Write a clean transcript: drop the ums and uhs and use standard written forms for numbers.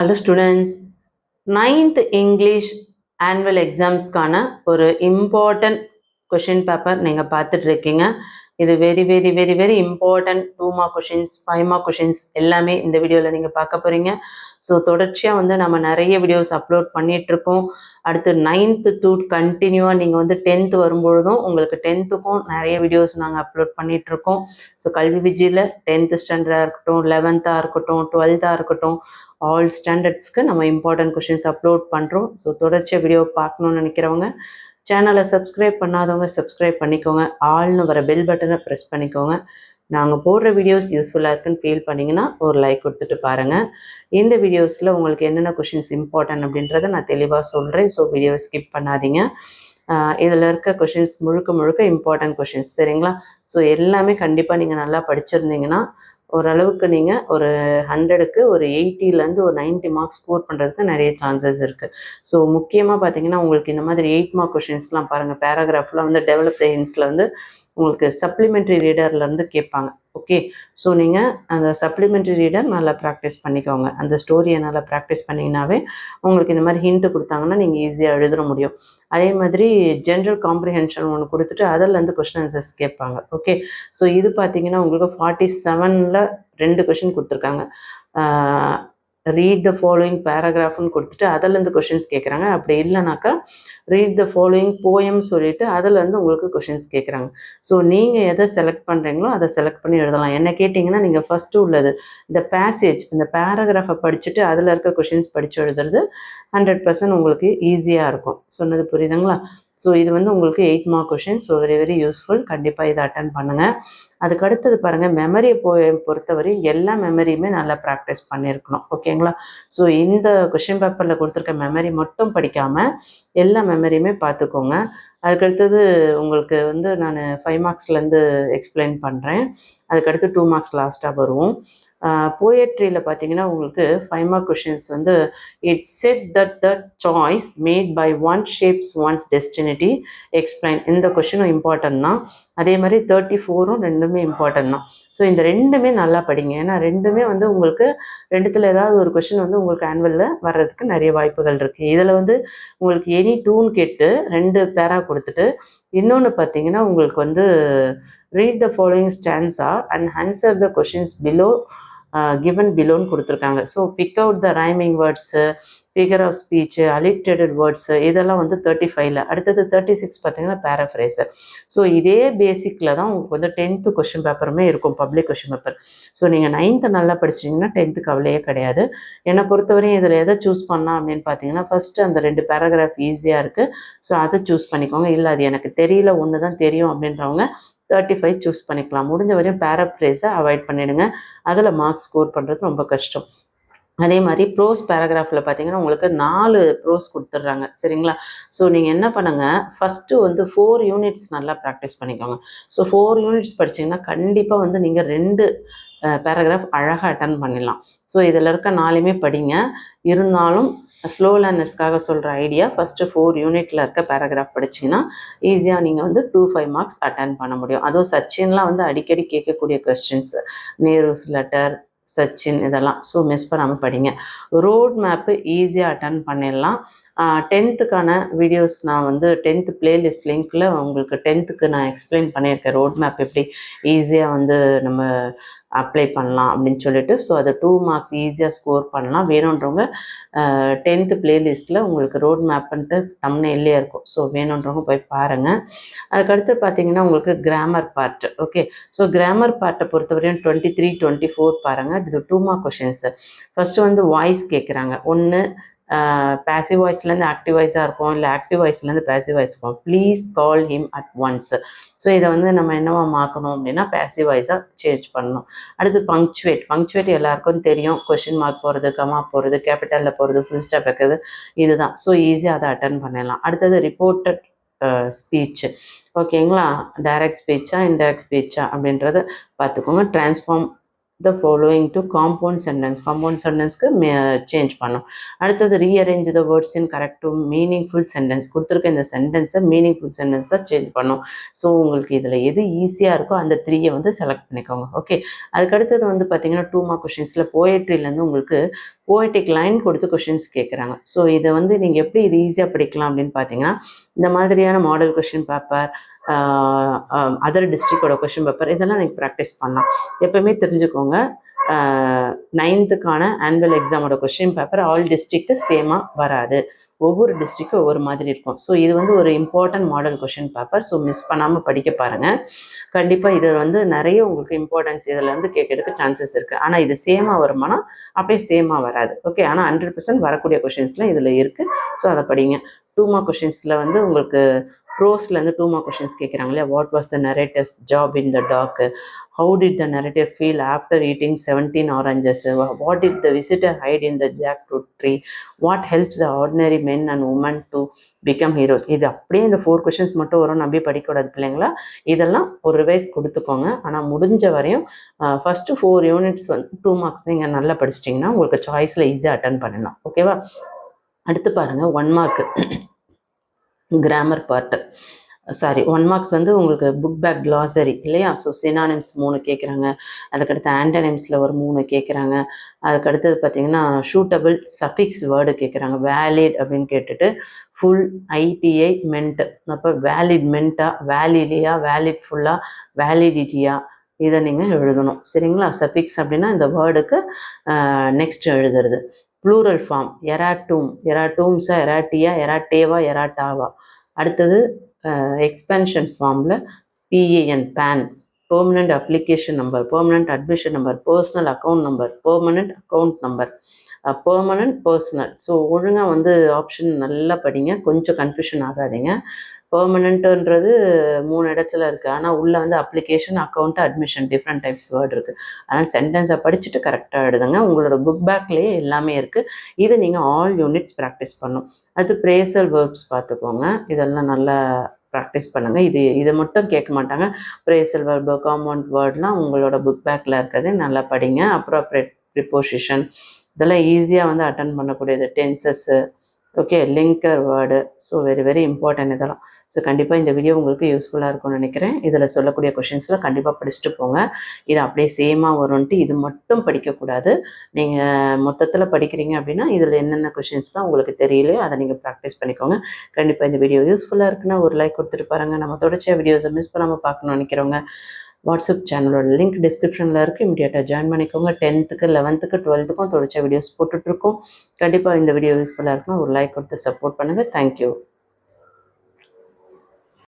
Hello students, 9th English annual exams கான ஒரு important question paper நீங்க பார்த்துட்டு இருக்கீங்க. இது very important 2 mark questions, 5 mark questions எல்லாமே இந்த வீடியோல நீங்க பார்க்க போறீங்க. ஸோ தொடர்ச்சியாக வந்து நம்ம நிறைய வீடியோஸ் அப்லோட் பண்ணிட்டு இருக்கோம். அடுத்து 9th to கண்டினியூவாக நீங்கள் வந்து 10th வரும்பொழுதும் உங்களுக்கு 10th-க்கும் நிறைய வீடியோஸ் நாங்கள் அப்லோட் பண்ணிட்டு இருக்கோம். ஸோ கல்வி விஜயில் 10th ஸ்டாண்டர்டாக இருக்கட்டும், 11th-ஆக இருக்கட்டும், 12th-ஆக இருக்கட்டும், ஆல் ஸ்டாண்டர்ட்ஸ்க்கு நம்ம இம்பார்ட்டன்ட் கொஷின்ஸ் அப்லோட் பண்ணுறோம். ஸோ தொடர்ச்சியாக வீடியோ பார்க்கணுன்னு நினைக்கிறவங்க சேனலை சப்ஸ்கிரைப் பண்ணாதவங்க சப்ஸ்கிரைப் பண்ணிக்கோங்க. ஆல்னு வர பெல் பட்டனை ப்ரெஸ் பண்ணிக்கோங்க. நாங்கள் போடுற வீடியோஸ் யூஸ்ஃபுல்லாக இருக்குன்னு ஃபீல் பண்ணிங்கன்னா ஒரு லைக் கொடுத்துட்டு பாருங்கள். இந்த வீடியோஸில் உங்களுக்கு என்னென்ன கொஷின்ஸ் இம்பார்ட்டன்ட் அப்படின்றத நான் தெளிவாக சொல்கிறேன். ஸோ வீடியோவை ஸ்கிப் பண்ணாதீங்க. இதில் இருக்க கொஷின்ஸ் முழுக்க இம்பார்ட்டன்ட் கொஷின்ஸ், சரிங்களா? ஸோ எல்லாமே கண்டிப்பாக நீங்கள் நல்லா படிச்சிருந்தீங்கன்னா ஓரளவுக்கு நீங்கள் ஒரு 100க்கு ஒரு 80லேருந்து ஒரு 90 மார்க்ஸ் ஸ்கோர் பண்ணுறதுக்கு நிறைய சான்சஸ் இருக்குது. ஸோ முக்கியமாக பார்த்தீங்கன்னா உங்களுக்கு இந்த மாதிரி 8 மார்க் கொஷின்ஸ்லாம் பாருங்கள். பேராகிராஃபில் வந்து டெவலப் ஹின்ஸில் வந்து உங்களுக்கு சப்ளிமெண்ட்ரி ரீடர்லேருந்து கேட்பாங்க. ஓகே, ஸோ நீங்கள் அந்த சப்ளிமெண்ட்ரி ரீடர் நல்லா ப்ராக்டிஸ் பண்ணிக்கோங்க. அந்த ஸ்டோரியை நல்லா ப்ராக்டிஸ் பண்ணிங்கனாவே உங்களுக்கு இந்த மாதிரி ஹிண்ட்டு கொடுத்தாங்கன்னா நீங்கள் ஈஸியாக எழுத முடியும். அதே மாதிரி ஜென்ரல் காம்ப்ரிஹென்ஷன் ஒன்று கொடுத்துட்டு அதிலேருந்து கொஸ்டின் ஆன்சர்ஸ் கேட்பாங்க. ஓகே, ஸோ இது பார்த்தீங்கன்னா உங்களுக்கு 47ல் 2 கொஷின் கொடுத்துருக்காங்க. ரீட் த ஃபாலோயிங் பேராகிராஃப்னு கொடுத்துட்டு அதிலேருந்து கொஷின்ஸ் கேட்குறாங்க. அப்படி இல்லைனாக்கா ரீட் த ஃபாலோயிங் போயம் சொல்லிவிட்டு அதிலேருந்து உங்களுக்கு கொஷின்ஸ் கேட்குறாங்க. ஸோ நீங்கள் எதை செலக்ட் பண்ணுறீங்களோ அதை செலக்ட் பண்ணி எழுதலாம். என்ன கேட்டிங்கன்னா நீங்கள் ஃபஸ்ட்டு உள்ளது இந்த பேசேஜ், இந்த பேராகிராஃபை படிச்சுட்டு அதில் இருக்க கொஷின்ஸ் படித்து எழுதுறது 100% உங்களுக்கு ஈஸியாக இருக்கும். சொன்னது புரியுதுங்களா? ஸோ இது வந்து உங்களுக்கு 8 mark question. So very useful. கண்டிப்பாக இதை அட்டன் பண்ணுங்கள். அதுக்கு அடுத்தது பாருங்கள், மெமரியை பொறுத்தவரை எல்லா மெமரியுமே நல்லா ப்ராக்டிஸ் பண்ணியிருக்கணும். ஓகேங்களா? ஸோ இந்த கொஷின் பேப்பரில் கொடுத்துருக்க மெமரி மட்டும் படிக்காமல் எல்லா மெமரியுமே பார்த்துக்கோங்க. அதுக்கடுத்தது உங்களுக்கு வந்து நான் 5 மார்க்ஸ்லேருந்து எக்ஸ்பிளைன் பண்ணுறேன். அதுக்கடுத்து 2 மார்க்ஸ் லாஸ்ட்டாக வருவோம். போயட்ரியில் பார்த்தீங்கன்னா உங்களுக்கு 5 மார்க் கொஷின்ஸ் வந்து it set that the choice made by one shapes once destiny explain. இந்த கொஷினும் இம்பார்ட்டன்ட் தான். அதே மாதிரி 34ம் ரெண்டுமே இம்பார்ட்டன்ட் தான். ஸோ இந்த ரெண்டுமே நல்லா படிங்க. ஏன்னா ரெண்டுமே வந்து உங்களுக்கு ரெண்டுத்தில் ஏதாவது ஒரு கொஷின் வந்து உங்களுக்கு ஆனுவலில் வர்றதுக்கு நிறைய வாய்ப்புகள் இருக்குது. இதில் வந்து உங்களுக்கு எனி டூன்னு கேட்டு 2 பேரா கொடுத்துட்டு இன்னொன்று பார்த்தீங்கன்னா உங்களுக்கு வந்து read the following stanza and answer the questions below given பிலோன்னு கொடுத்துருக்காங்க. So pick out the rhyming words, figure of speech, alliterated words இதெல்லாம் வந்து 35ல். அடுத்தது 36 பார்த்தீங்கன்னா பேராஃப்ரேஸு. ஸோ இதே பேசிக்கில் தான் உங்களுக்கு வந்து 10th கொஷின் பேப்பருமே இருக்கும், பப்ளிக் கொஷின் பேப்பர். ஸோ நீங்கள் 9th நல்லா படிச்சிட்டிங்கன்னா 10th கவலையே கிடையாது. என்னை பொறுத்தவரையும் இதில் எதை சூஸ் பண்ணலாம் அப்படின்னு பார்த்தீங்கன்னா ஃபஸ்ட்டு அந்த 2 பேராகிராஃப் ஈஸியாக இருக்குது. ஸோ அதை சூஸ் பண்ணிக்கோங்க. இல்லை அது எனக்கு தெரியல, ஒன்று தான் தெரியும் அப்படின்றவங்க 35 சூஸ் பண்ணிக்கலாம். முடிஞ்ச வரையும் பேராஃப்ரேஸை அவாய்ட் பண்ணிவிடுங்க. அதில் மார்க்ஸ் ஸ்கோர் பண்ணுறது ரொம்ப கஷ்டம். அதே மாதிரி ப்ரோஸ் பேராகிராஃபில் பார்த்தீங்கன்னா உங்களுக்கு 4 ப்ரோஸ் கொடுத்துட்றாங்க, சரிங்களா? ஸோ நீங்கள் என்ன பண்ணுங்கள், ஃபஸ்ட்டு வந்து 4 யூனிட்ஸ் நல்லா ப்ராக்டிஸ் பண்ணிக்கோங்க. ஸோ 4 யூனிட்ஸ் படிச்சிங்கன்னா கண்டிப்பாக வந்து நீங்கள் 2 பேராகிராஃப் அழகாக அட்டன் பண்ணிடலாம். ஸோ இதில் இருக்க 4மே படிங்க. இருந்தாலும் ஸ்லோ லேர்னர்ஸ்க்காக சொல்கிற ஐடியா, ஃபஸ்ட்டு 4 யூனிட்டில் இருக்க பேராகிராஃப் படிச்சிங்கன்னா ஈஸியாக நீங்கள் வந்து 2-5 மார்க்ஸ் அட்டன் பண்ண முடியும். அதுவும் சச்சின்லாம் வந்து அடிக்கடி கேட்கக்கூடிய கொஸ்டின்ஸ், நேருஸ் லெட்டர், சச்சின் இதெல்லாம். ஸோ மிஸ் பண்ணாமல் படிங்க. ரோட் மேப்பு ஈஸியாக அட்டன் பண்ணிடலாம். 10th வீடியோஸ் நான் வந்து 10th பிளேலிஸ்ட் லிங்க்கில் உங்களுக்கு 10th நான் எக்ஸ்பிளைன் பண்ணியிருக்கேன் ரோட் மேப் எப்படி ஈஸியாக வந்து நம்ம அப்ளை பண்ணலாம் அப்படின்னு சொல்லிட்டு. ஸோ அதை 2 மார்க்ஸ் ஈஸியாக ஸ்கோர் பண்ணலாம். வேணுன்றவங்க 10th பிளேலிஸ்ட்டில் உங்களுக்கு ரோட் மேப்புன்ட்டு தம்ப்நெயில்லே இருக்கும். ஸோ வேணுன்றவங்க போய் பாருங்கள். அதுக்கடுத்து பார்த்தீங்கன்னா உங்களுக்கு grammar part. Okay, so grammar பார்ட்டை பொறுத்தவரையும் 23, 24 பாருங்கள். இது 2 மார்க் கொஷின்ஸு. ஃபஸ்ட்டு வந்து வாய்ஸ் கேட்குறாங்க. ஒன்று பேசிவ் வாய்ஸ்லேருந்து ஆக்டிவ் வாய்ஸாக இருக்கும், இல்லை ஆக்டிவ் வாய்ஸ்லேருந்து பேசிவ் வாய்ஸ் இருக்கும். Please call him at once. So இதை வந்து நம்ம என்னவா மாற்றணும் அப்படின்னா பேசிவ் வாய்ஸாக சேஞ்ச் பண்ணணும். அடுத்து பங்க்சுவேட் எல்லாருக்கும் தெரியும். கொஷின் மார்க் போகிறது, கமா போகிறது, கேபிட்டலில் போகிறது, ஃபுல் ஸ்டாப் வைக்கிறது, இதுதான். ஸோ ஈஸியாக அதை அட்டன் பண்ணிடலாம். அடுத்தது ரிப்போர்ட்டட் ஸ்பீச். ஓகேங்களா? டைரக்ட் ஸ்பீச்சா இன்டைரக்ட் ஸ்பீச்சா அப்படின்றத பார்த்துக்கோங்க. Transform the following to compound சென்டென்ஸ்க்கு சேஞ்ச் பண்ணும். அடுத்தது rearrange the words in correct to meaningful sentence. கொடுத்துருக்க இந்த சென்டென்ஸை மீனிங்ஃபுல் சென்டென்ஸாக சேஞ்ச் பண்ணும். ஸோ உங்களுக்கு இதில் எது ஈஸியாக இருக்கோ அந்த 3 வந்து செலக்ட் பண்ணிக்கோங்க. ஓகே, அதுக்கடுத்தது வந்து பார்த்தீங்கன்னா 2 மார்க் கொஷின்ஸில் போயட்ரியிலேருந்து உங்களுக்கு போய்டிக் லைன் கொடுத்து கொஷின்ஸ் கேட்குறாங்க. ஸோ இதை வந்து நீங்கள் எப்படி இது ஈஸியாக படிக்கலாம் அப்படின்னு பார்த்தீங்கன்னா, இந்த மாதிரியான மாடல் கொஷின் பேப்பர், அதர் டிஸ்ட்ரிக்டோட கொஷின் பேப்பர் இதெல்லாம் நீங்கள் ப்ராக்டிஸ் பண்ணலாம். எப்போவுமே தெரிஞ்சுக்கோங்க, 9th ஆனுவல் எக்ஸாமோட கொஷின் பேப்பர் ஆல் டிஸ்ட்ரிக்ட்டு சேமாக வராது. ஒவ்வொரு டிஸ்ட்ரிக்டும் ஒவ்வொரு மாதிரி இருக்கும். ஸோ இது வந்து ஒரு important model question paper. So miss பண்ணாமல் படிக்க பாருங்கள். கண்டிப்பாக இது வந்து நிறைய உங்களுக்கு இம்பார்ட்டன்ஸ் இதில் வந்து கேட்கறதுக்கு சான்சஸ் இருக்குது. ஆனால் இது சேமாக வருமானா அப்படியே சேமாக வராது. ஓகே, ஆனால் 100% வரக்கூடிய கொஷின்ஸ்லாம் இதில் இருக்குது. ஸோ அதை படிங்க. 2 மார்க் கொஷின்ஸில் வந்து உங்களுக்கு ப்ரோஸ்லேருந்து 2 மார்க் கொஷின்ஸ் கேட்குறாங்க இல்லையா? What was the narrator's job in the talk? How did the narrator feel after eating 17 oranges? What did the visitor hide in the jackfruit tree? What helps the ordinary men and women to become heroes? இது அப்படியே இந்த 4 questions மட்டும் வரும், நம்பி படிக்கக்கூடாது பிள்ளைங்களா. இதெல்லாம் ஒரு ரிவைஸ் கொடுத்துக்கோங்க. ஆனால் முடிஞ்ச வரையும் ஃபஸ்ட்டு 4 யூனிட்ஸ் வந்து 2 மார்க்ஸ் நீங்கள் நல்லா படிச்சிட்டிங்கன்னா உங்களுக்கு சாய்ஸில் ஈஸியாக அட்டன் பண்ணலாம். ஓகேவா? அடுத்து பாருங்கள், 1 மார்க் கிராமர் பார்ட்டு. 1 மார்க்ஸ் வந்து உங்களுக்கு புக் பேக் கிளாசரி இல்லையா? ஸோ சினானிம்ஸ் 3 கேட்குறாங்க. அதுக்கடுத்து ஆண்டனிம்ஸில் ஒரு 3 கேட்குறாங்க. அதுக்கடுத்தது பார்த்தீங்கன்னா சூட்டபிள் சஃபிக்ஸ் வேர்டு கேட்குறாங்க. வேலிட் அப்படின்னு கேட்டுட்டு ஃபுல் ஐடிஐ மென்ட். அப்போ வேலிட் மென்ட்டா, வேலிலியா, வேலிட் ஃபுல்லா, வேலிடிட்டியா, இதை நீங்கள் எழுதணும். சரிங்களா? சஃபிக்ஸ் அப்படின்னா இந்த வேர்டுக்கு நெக்ஸ்ட் எழுதுறது. ப்ளூரல் ஃபார்ம் எராட்டூம், எராட்டூம்ஸா, எராட்டியா, எராட்டேவா, எராட்டாவா. அடுத்தது எக்ஸ்பென்ஷன் ஃபார்மில் PAN, PAN, permanent application number, permanent admission number, personal account number, permanent account number, permanent personal. So ஒழுங்காக வந்து ஆப்ஷன் நல்லா படிங்க, கொஞ்சம் கன்ஃபியூஷன் ஆகாதீங்க. பெர்மனண்ட்டுன்றது 3 இடத்துல இருக்குது. ஆனால் உள்ளே வந்து application, account, admission different types word இருக்குது. அதனால் சென்டென்ஸை படிச்சுட்டு கரெக்டாக எழுதுங்க. உங்களோட புக் பேக்லேயே எல்லாமே இருக்குது. இது நீங்கள் ஆல் யூனிட்ஸ் ப்ராக்டிஸ் பண்ணணும். அது பிரேசல் வேர்ப்ஸ் பார்த்துக்கோங்க. இதெல்லாம் நல்லா ப்ராக்டிஸ் பண்ணுங்கள். இதை மட்டும் கேட்க மாட்டாங்க. பிரேசல் வேர்பு, காம்பவுண்ட் வேர்ட்லாம் உங்களோட புக் பேக்கில் இருக்கிறது நல்லா படிங்க. அப்புறம் ப்ரிப்போசிஷன் இதெல்லாம் ஈஸியாக வந்து அட்டன் பண்ணக்கூடியது. Tenses, okay, linker word. So very very important இதெல்லாம். ஸோ கண்டிப்பாக இந்த வீடியோ உங்களுக்கு யூஸ்ஃபுல்லாக இருக்கும்னு நினைக்கிறேன். இதில் சொல்லக்கூடிய கொஷின்ஸ்லாம் கண்டிப்பாக படிச்சுட்டு போங்க. இது அப்படியே சேமாக வரும்ன்ட்டு இது மட்டும் படிக்கக்கூடாது. நீங்கள் மொத்தத்தில் படிக்கிறீங்க அப்படின்னா இதில் என்னென்ன கொஷின்ஸ் தான் உங்களுக்கு தெரியலையோ அதை நீங்கள் ப்ராக்டிஸ் பண்ணிக்கோங்க. கண்டிப்பாக இந்த வீடியோ யூஸ்ஃபுல்லாக இருக்குன்னா ஒரு லைக் கொடுத்துட்டு பாருங்கள். நம்ம தொடர்ச்சியாக வீடியோஸை மிஸ் பண்ணாமல் பார்க்கணும்னு நினைக்கிறவங்க வாட்ஸ்அப் சேனலோட லிங்க் டிஸ்கிரிப்ஷனில் இருக்குது. இமீடியட்டாக ஜாயின் பண்ணிக்கோங்க. 10th, 11th, 12th தொடர்ச்சியாக வீடியோஸ் போட்டுட்ருக்கோம். கண்டிப்பாக இந்த வீடியோ யூஸ்ஃபுல்லாக இருக்குன்னா ஒரு லைக் கொடுத்து சப்போர்ட் பண்ணுங்கள். தேங்க்யூ.